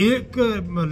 1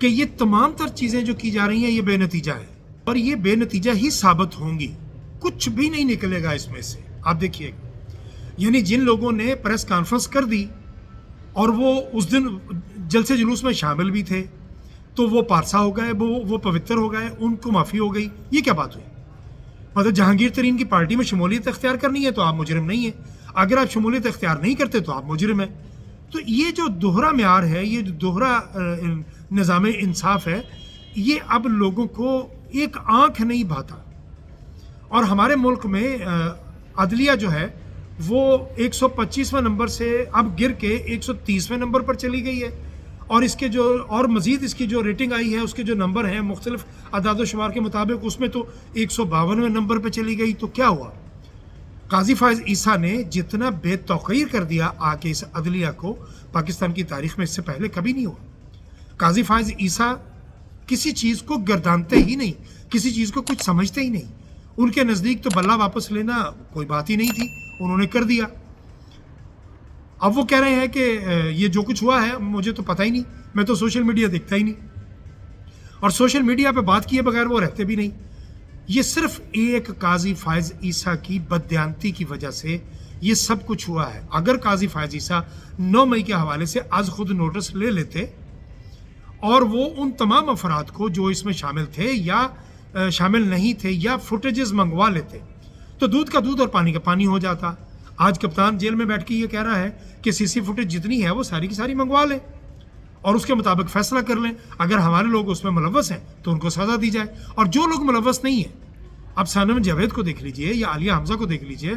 کہ یہ تمام تر چیزیں جو کی جا رہی ہیں یہ بے نتیجہ ہیں اور یہ بے نتیجہ ہی ثابت ہوں گی، کچھ بھی نہیں نکلے گا اس میں سے. آپ دیکھیے یعنی جن لوگوں نے پریس کانفرنس کر دی اور وہ اس دن جلسے جلوس میں شامل بھی تھے تو وہ پارسا ہو گئے، وہ پوتر ہو گئے، ان کو معافی ہو گئی. یہ کیا بات ہوئی؟ مطلب جہانگیر ترین کی پارٹی میں شمولیت اختیار کرنی ہے تو آپ مجرم نہیں ہیں، اگر آپ شمولیت اختیار نہیں کرتے تو آپ مجرم ہیں. تو یہ جو دوہرا معیار ہے، یہ جو دوہرا نظام انصاف ہے، یہ اب لوگوں کو ایک آنکھ نہیں بھاتا. اور ہمارے ملک میں عدلیہ جو ہے وہ 125ویں نمبر سے اب گر کے 130ویں نمبر پر چلی گئی ہے، اور اس کے جو اور مزید اس کی جو ریٹنگ آئی ہے، اس کے جو نمبر ہیں مختلف اعداد و شمار کے مطابق، اس میں تو 152ویں نمبر پہ چلی گئی. تو کیا ہوا؟ قاضی فائز عیسیٰ نے جتنا بے توقیر کر دیا آ کے اس عدلیہ کو، پاکستان کی تاریخ میں اس سے پہلے کبھی نہیں ہوا. قاضی فائز عیسیٰ کسی چیز کو گردانتے ہی نہیں، کسی چیز کو کچھ سمجھتے ہی نہیں. ان کے نزدیک تو بلہ واپس لینا کوئی بات ہی نہیں تھی، انہوں نے کر دیا. اب وہ کہہ رہے ہیں کہ یہ جو کچھ ہوا ہے مجھے تو پتہ ہی نہیں، میں تو سوشل میڈیا دیکھتا ہی نہیں، اور سوشل میڈیا پہ بات کیے بغیر وہ رہتے بھی نہیں. یہ صرف ایک قاضی فائز عیسیٰ کی بددیانتی کی وجہ سے یہ سب کچھ ہوا ہے. اگر قاضی فائز عیسیٰ 9 مئی کے حوالے سے آج خود نوٹس لے لیتے اور وہ ان تمام افراد کو جو اس میں شامل تھے یا شامل نہیں تھے یا فوٹیجز منگوا لیتے تو دودھ کا دودھ اور پانی کا پانی ہو جاتا. آج کپتان جیل میں بیٹھ کے یہ کہہ رہا ہے کہ سی سی فوٹیج جتنی ہے وہ ساری کی ساری منگوا لیں اور اس کے مطابق فیصلہ کر لیں. اگر ہمارے لوگ اس میں ملوث ہیں تو ان کو سزا دی جائے، اور جو لوگ ملوث نہیں ہیں، اب ثانم جاوید کو دیکھ لیجئے یا عالیہ حمزہ کو دیکھ لیجئے.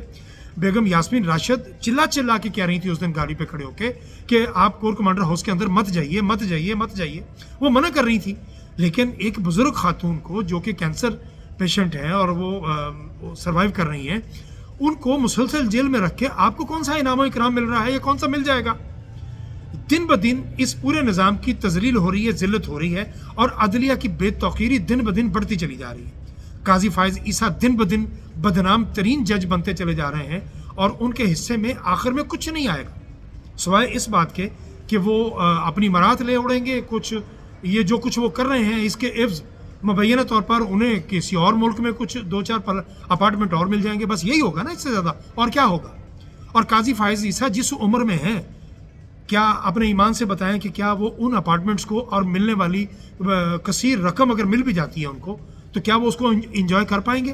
بیگم یاسمین راشد چلا کے کہہ رہی تھی اس دن گاڑی پہ کھڑے ہو کے کہ آپ کور کمانڈر ہاؤس کے اندر مت جائیے مت جائیے مت جائیے، وہ منع کر رہی تھی. لیکن ایک بزرگ خاتون کو جو کہ کینسر پیشنٹ ہے اور وہ سروائیو کر رہی ہیں، ان کو مسلسل جیل میں رکھ کے آپ کو کون سا انعام و اکرام مل رہا ہے یا کون سا مل جائے گا؟ دن بدن اس پورے نظام کی تذلیل ہو رہی ہے، ذلت ہو رہی ہے، اور عدلیہ کی بے توقیری دن بدن بڑھتی چلی جا رہی ہے. قاضی فائز عیسیٰ دن بدن بدنام ترین جج بنتے چلے جا رہے ہیں، اور ان کے حصے میں آخر میں کچھ نہیں آئے گا سوائے اس بات کے کہ وہ اپنی مرات لے اڑیں گے. کچھ یہ جو کچھ وہ کر رہے ہیں اس کے عوض مبینہ طور پر انہیں کسی اور ملک میں کچھ 2-4 اپارٹمنٹ اور مل جائیں گے، بس یہی ہوگا نا، اس سے زیادہ اور کیا ہوگا. اور قاضی فائز عیسیٰ جس عمر میں ہیں، کیا اپنے ایمان سے بتائیں کہ کیا وہ ان اپارٹمنٹس کو اور ملنے والی کثیر رقم اگر مل بھی جاتی ہے ان کو تو کیا وہ اس کو انجوائے کر پائیں گے؟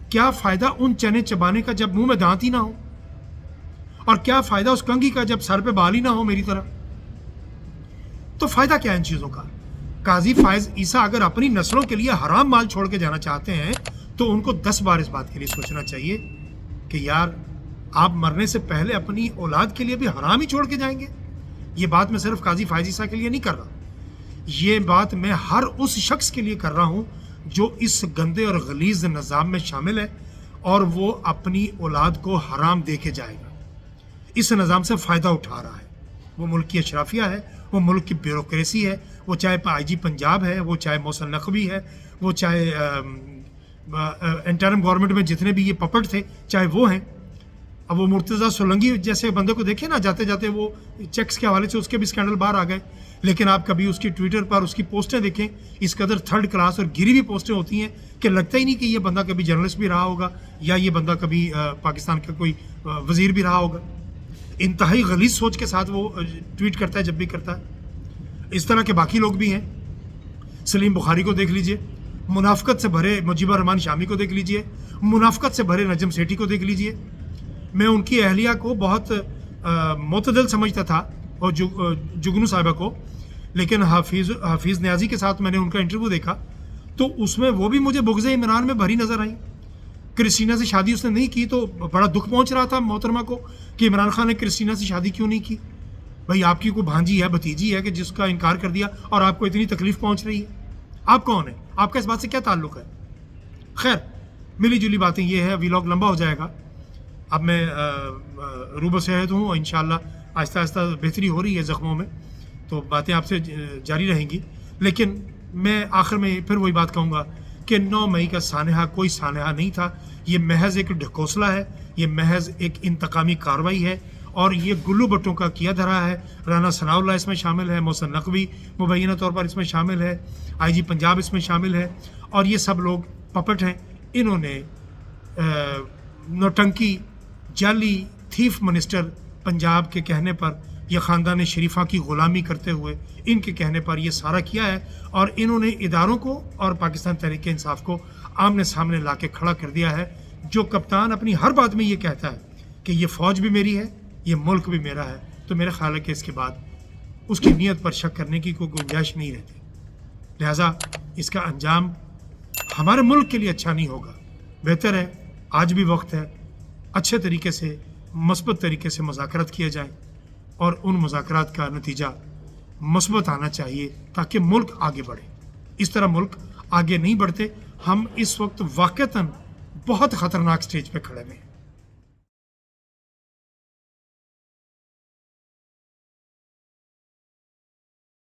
کیا فائدہ ان چنے چبانے کا جب منہ میں دانت ہی نہ ہو، اور کیا فائدہ اس کنگھی کا جب سر پہ بال ہی نہ ہو میری طرح؟ تو فائدہ کیا ہے ان چیزوں کا؟ قاضی فائز عیسیٰ اگر اپنی نسلوں کے لیے حرام مال چھوڑ کے جانا چاہتے ہیں تو ان کو 10 بار اس بات کے لیے سوچنا چاہیے کہ یار آپ مرنے سے پہلے اپنی اولاد کے لیے بھی حرام ہی چھوڑ کے جائیں گے. یہ بات میں صرف قاضی فائز عیسیٰ کے لیے نہیں کر رہا، یہ بات میں ہر اس شخص کے لیے کر رہا ہوں جو اس گندے اور غلیظ نظام میں شامل ہے اور وہ اپنی اولاد کو حرام دے کے جائے گا، اس نظام سے فائدہ اٹھا رہا ہے. وہ ملک کی اشرافیہ ہے، وہ ملک کی بیوروکریسی ہے، وہ چاہے آئی جی پنجاب ہے، وہ چاہے محسن نقوی ہے، وہ چاہے انٹرم گورنمنٹ میں جتنے بھی یہ پپٹ تھے چاہے وہ ہیں. اب وہ مرتضیٰ سولنگی جیسے بندے کو دیکھیں نا، جاتے جاتے وہ چیکس کے حوالے سے اس کے بھی اسکینڈل باہر آ گئے، لیکن آپ کبھی اس کی ٹویٹر پر اس کی پوسٹیں دیکھیں، اس قدر تھرڈ کلاس اور گری ہوئی پوسٹیں ہوتی ہیں کہ لگتا ہی نہیں کہ یہ بندہ کبھی جرنلسٹ بھی رہا ہوگا یا یہ بندہ کبھی پاکستان کا کوئی وزیر بھی رہا ہوگا. انتہائی غلیظ سوچ کے ساتھ وہ ٹویٹ کرتا ہے جب بھی کرتا ہے. اس طرح کے باقی لوگ بھی ہیں. سلیم بخاری کو دیکھ لیجئے، منافقت سے بھرے مجیب الرحمان شامی کو دیکھ لیجئے، منافقت سے بھرے نجم سیٹھی کو دیکھ لیجئے. میں ان کی اہلیہ کو بہت معتدل سمجھتا تھا اور جگنو صاحبہ کو، لیکن حفیظ نیازی کے ساتھ میں نے ان کا انٹرویو دیکھا تو اس میں وہ بھی مجھے بغض عمران میں بھری نظر آئیں. کرسٹینا سے شادی اس نے نہیں کی تو بڑا دکھ پہنچ رہا تھا محترمہ کو کہ عمران خان نے کرسٹینا سے شادی کیوں نہیں کی. بھائی آپ کی کوئی بھانجی ہے، بھتیجی ہے کہ جس کا انکار کر دیا اور آپ کو اتنی تکلیف پہنچ رہی ہے؟ آپ کون ہیں؟ آپ کا اس بات سے کیا تعلق ہے؟ خیر، ملی جلی باتیں یہ ہے، ویلاگ لمبا ہو جائے گا. اب میں روبہ صحت ہوں اور انشاءاللہ آہستہ آہستہ بہتری ہو رہی ہے زخموں میں، تو باتیں آپ سے جاری رہیں گی. لیکن میں آخر میں پھر وہی بات کہوں گا کہ 9 مئی کا سانحہ کوئی سانحہ نہیں تھا، یہ محض ایک ڈھکوسلا ہے، یہ محض ایک انتقامی کارروائی ہے، اور یہ گلو بٹوں کا کیا دھرا ہے. رانا ثناء اللہ اس میں شامل ہے, محسن نقوی مبینہ طور پر اس میں شامل ہے, آئی جی پنجاب اس میں شامل ہے, اور یہ سب لوگ پپٹ ہیں. انہوں نے نوٹنکی جعلی تھیف منسٹر پنجاب کے کہنے پر یا خاندان شریفہ کی غلامی کرتے ہوئے ان کے کہنے پر یہ سارا کیا ہے, اور انہوں نے اداروں کو اور پاکستان تحریک انصاف کو آمنے سامنے لا کے کھڑا کر دیا ہے. جو کپتان اپنی ہر بات میں یہ کہتا ہے کہ یہ فوج بھی میری ہے, یہ ملک بھی میرا ہے, تو میرا خیال ہے کہ اس کے بعد اس کی نیت پر شک کرنے کی کوئی گنجائش نہیں رہتی. لہٰذا اس کا انجام ہمارے ملک کے لیے اچھا نہیں ہوگا. بہتر ہے آج بھی وقت ہے اچھے طریقے سے مثبت طریقے سے مذاکرات کیے جائیں, اور ان مذاکرات کا نتیجہ مثبت آنا چاہیے تاکہ ملک آگے بڑھے. اس طرح ملک آگے نہیں بڑھتے. ہم اس وقت واقعتاً بہت خطرناک سٹیج پہ کھڑے ہوئے ہیں.